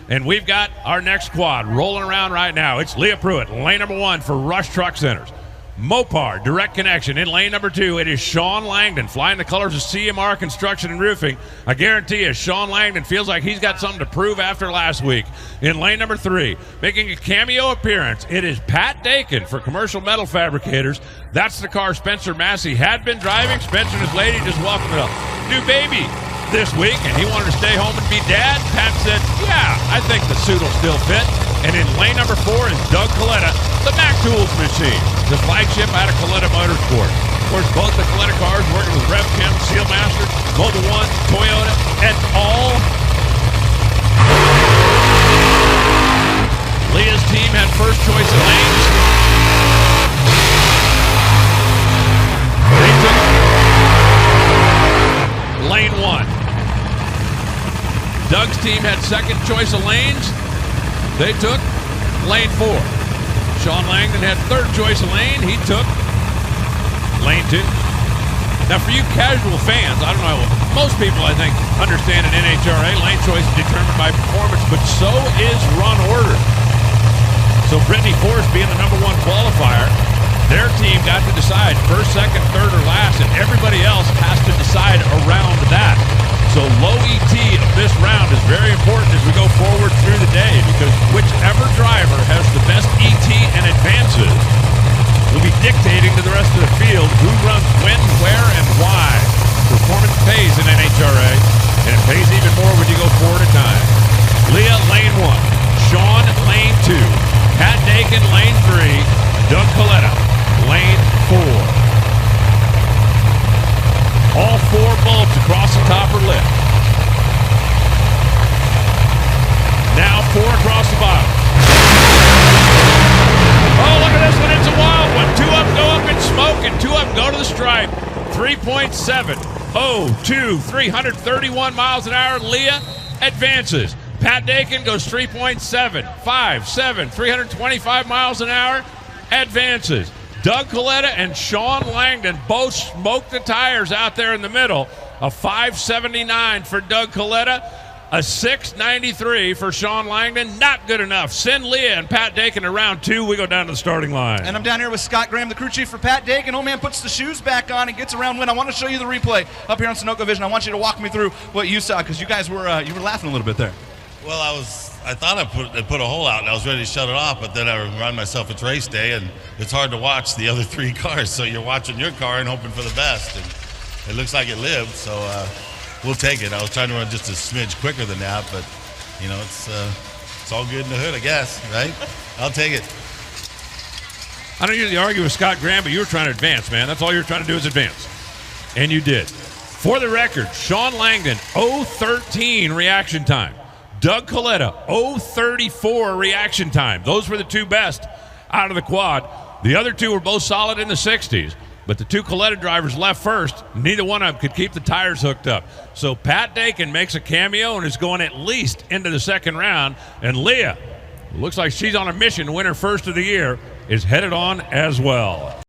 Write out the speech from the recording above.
And we've got our next quad rolling around right now. It's Leah Pruett, lane number 1 for Rush Truck Centers. Mopar, direct connection. In lane number 2, it is Shawn Langdon, flying the colors of CMR Construction and Roofing. I guarantee you, Shawn Langdon feels like he's got something to prove after last week. In lane number 3, making a cameo appearance, it is Pat Dakin for Commercial Metal Fabricators. That's the car Spencer Massey had been driving. Spencer and his lady just welcomed a new baby this week, and he wanted to stay home and be dad. Pat said, yeah, I think the suit will still fit. And in lane number 4 is Doug Kalitta, the Mac Tools machine, the flagship out of Kalitta Motorsport. Of course, both the Kalitta cars working with RevChem, Sealmaster, Mobile One, Toyota, and all. Leah's team had first choice of lanes. They took lane 1. Doug's team had second choice of lanes. They took lane 4. Shawn Langdon had third choice of lane. He took lane 2. Now, for you casual fans, I don't know, most people, I think, understand an NHRA lane choice is determined by performance, but so is run order. So Brittany Force being the number 1 qualifier, their team got to decide first, second, third, or last, and everybody else has to decide around that. So low ET of this round is very important as we go forward through the day, because whichever driver has the best ET and advances will be dictating to the rest of the field who runs when, where, and why. Performance pays in NHRA, and it pays even more when you go 4 at a time. Leah, lane 1. Shawn, lane 2. Pat Dakin, lane 3. Doug Kalitta, lane 4. All 4 bulbs across the top are lit. Now 4 across the bottom. Oh, look at this one. It's a wild one. 2 up go up in smoke, and 2 up go to the stripe. 3.702, 331 miles an hour. Leah advances. Pat Dakin goes 3.757, 325 miles an hour. Advances. Doug Kalitta and Shawn Langdon both smoked the tires out there in the middle. A 579 for Doug Kalitta, a 693 for Shawn Langdon. Not good enough. Send Leah and Pat Dakin to round 2. We go down to the starting line. And I'm down here with Scott Graham, the crew chief for Pat Dakin. Old man puts the shoes back on and gets a round win. I want to show you the replay up here on Sunoco Vision. I want you to walk me through what you saw, because you guys were you were laughing a little bit there. Well, I thought I put a hole out and I was ready to shut it off, but then I remind myself it's race day and it's hard to watch the other 3 cars. So you're watching your car and hoping for the best. And it looks like it lived, so we'll take it. I was trying to run just a smidge quicker than that, but you know, it's all good in the hood, I guess, right? I'll take it. I don't usually argue with Scott Graham, but you were trying to advance, man. That's all you were trying to do is advance. And you did. For the record, Shawn Langdon, 0:13 reaction time. Doug Kalitta, 0:34 reaction time. Those were the 2 best out of the quad. The other 2 were both solid in the 60s, but the 2 Kalitta drivers left first. Neither one of them could keep the tires hooked up. So Pat Dakin makes a cameo and is going at least into the second round. And Leah, looks like she's on a mission to win her first of the year, is headed on as well.